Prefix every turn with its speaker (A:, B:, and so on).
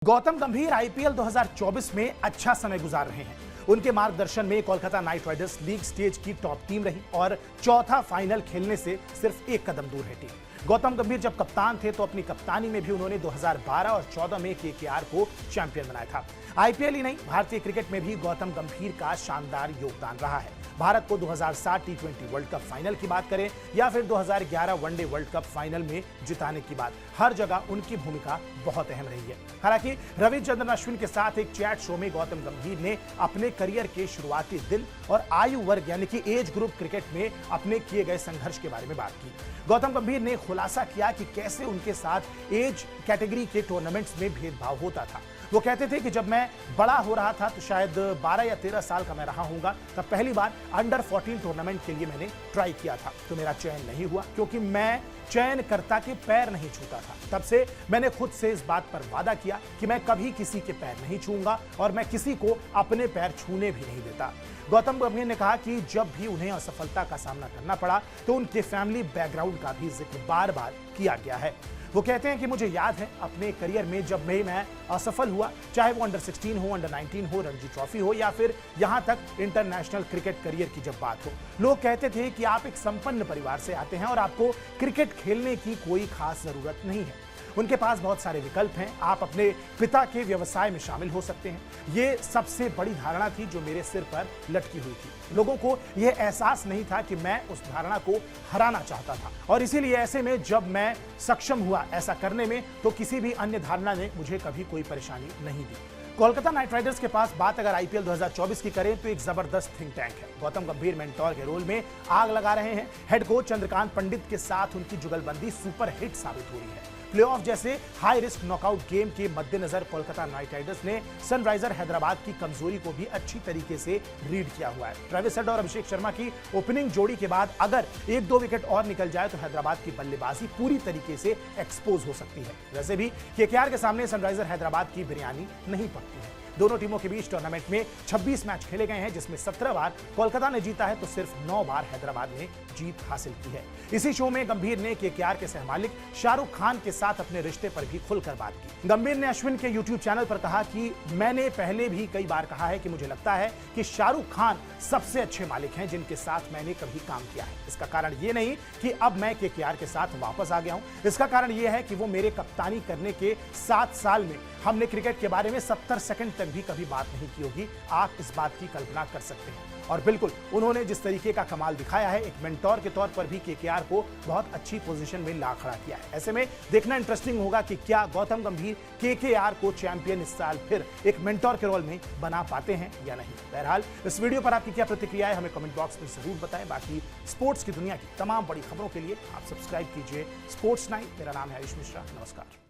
A: गौतम गंभीर आईपीएल 2024 में अच्छा समय गुजार रहे हैं। उनके मार्गदर्शन में Kolkata night Riders league stage की टॉप टीम रही और चौथा फाइनल खेलने से सिर्फ एक कदम दूर है टीम। गौतम गंभीर जब कप्तान थे तो अपनी कप्तानी में भी उन्होंने 2012 और 14 में केकेआर को चैंपियन बनाया था। आईपीएल ही नहीं, भारतीय क्रिकेट में भी गौतम गंभीर का शानदार योगदान रहा है। भारत को 2007 टी20 वर्ल्ड कप फाइनल की बात करें या फिर 2011 वनडे वर्ल्ड कप फाइनल में जिताने की बात, हर जगह उनकी भूमिका बहुत अहम रही है। हालांकि रविचंद्रन अश्विन के साथ एक चैट शो में गौतम गंभीर ने अपने करियर के शुरुआती दिन और आयु वर्ग यानी कि एज ग्रुप क्रिकेट में अपने किए गए संघर्ष के बारे में बात की। गौतम गंभीर ने खुलासा किया कि कैसे उनके साथ एज कैटेगरी के टूर्नामेंट्स में भेदभाव होता था। वो कहते थे कि जब मैं बड़ा हो रहा था तो शायद 12 या 13 साल का मैं रहा हूंगा, तब पहली बार अंडर 14 टूर्नामेंट के लिए मैंने ट्राई किया था तो मेरा चयन नहीं हुआ क्योंकि मैं चयनकर्ता के पैर नहीं छूता था। तब से मैंने खुद से इस बात पर वादा किया कि मैं कभी किसी के पैर नहीं छूंगा और मैं किसी को अपने पैर छूने भी नहीं देता। गौतम गंभीर ने कहा कि जब भी उन्हें असफलता का सामना करना पड़ा तो उनके फैमिली बैकग्राउंड का भी जिक्र बार बार किया गया है। वो कहते हैं कि मुझे याद है अपने करियर में जब मैं असफल हुआ, चाहे वो अंडर 16 हो, अंडर 19 हो, रणजी ट्रॉफी हो या फिर यहां तक इंटरनेशनल क्रिकेट करियर की जब बात हो, लोग कहते थे कि आप एक संपन्न परिवार से आते हैं और आपको क्रिकेट खेलने की कोई खास जरूरत नहीं है। उनके पास बहुत सारे विकल्प हैं, आप अपने पिता के व्यवसाय में शामिल हो सकते हैं। ये सबसे बड़ी धारणा थी जो मेरे सिर पर लटकी हुई थी। लोगों को यह एहसास नहीं था कि मैं उस धारणा को हराना चाहता था और इसीलिए ऐसे में जब मैं सक्षम हुआ ऐसा करने में तो किसी भी अन्य धारणा ने मुझे कभी कोई परेशानी नहीं दी। कोलकाता नाइट राइडर्स के पास बात अगर आईपीएल 2024 की करें तो एक जबरदस्त थिंक टैंक है। गौतम गंभीर मेंटोर के रोल में आग लगा रहे हैं। हेड कोच चंद्रकांत पंडित के साथ उनकी जुगलबंदी सुपर हिट साबित हो रही है। प्लेऑफ जैसे हाई रिस्क नॉकआउट गेम के मद्देनजर कोलकाता नाइट राइडर्स ने सनराइजर हैदराबाद की कमजोरी को भी अच्छी तरीके से रीड किया हुआ है। ट्रेविस हेड और अभिषेक शर्मा की ओपनिंग जोड़ी के बाद अगर 1-2 विकेट और निकल जाए तो हैदराबाद की बल्लेबाजी पूरी तरीके से एक्सपोज हो सकती है। वैसे भी केकेआर के सामने सनराइजर हैदराबाद की बिरयानी नहीं पकती है। दोनों टीमों के बीच टूर्नामेंट में 26 मैच खेले गए हैं, जिसमें 17 बार कोलकाता ने जीता है तो सिर्फ 9 बार हैदराबाद ने जीत हासिल की है। इसी शो में गंभीर ने केकेआर के सहमालिक शाहरुख खान के साथ अपने रिश्ते पर भी खुलकर बात की। गंभीर ने अश्विन के यूट्यूब चैनल पर कहा कि मैंने पहले भी कई बार कहा है कि मुझे लगता है कि शाहरुख खान सबसे अच्छे मालिक हैं जिनके साथ मैंने कभी काम किया है। इसका कारण ये नहीं कि अब मैं केकेआर के साथ वापस आ गया हूं, इसका कारण यह है कि वो मेरे कप्तानी करने के 7 साल में हमने क्रिकेट के बारे में 70 सेकंड तक भी कभी बात नहीं की होगी। आप इस बात की कल्पना कर सकते हैं। और बिल्कुल उन्होंने जिस तरीके का कमाल दिखाया है, एक मेंटोर के तौर पर भी केकेआर को बहुत अच्छी पोजीशन में ला खड़ा किया है। ऐसे में देखना इंटरेस्टिंग होगा कि क्या गौतम गंभीर केकेआर को चैंपियन इस साल फिर एक मेंटोर के रोल में बना पाते हैं या नहीं। बहरहाल इस वीडियो पर आपकी क्या प्रतिक्रिया है हमें कमेंट बॉक्स में जरूर बताएं। बाकी स्पोर्ट्स की दुनिया की तमाम बड़ी खबरों के लिए आप सब्सक्राइब कीजिए स्पोर्ट्स 9। मेरा नाम है आयुष मिश्रा। नमस्कार।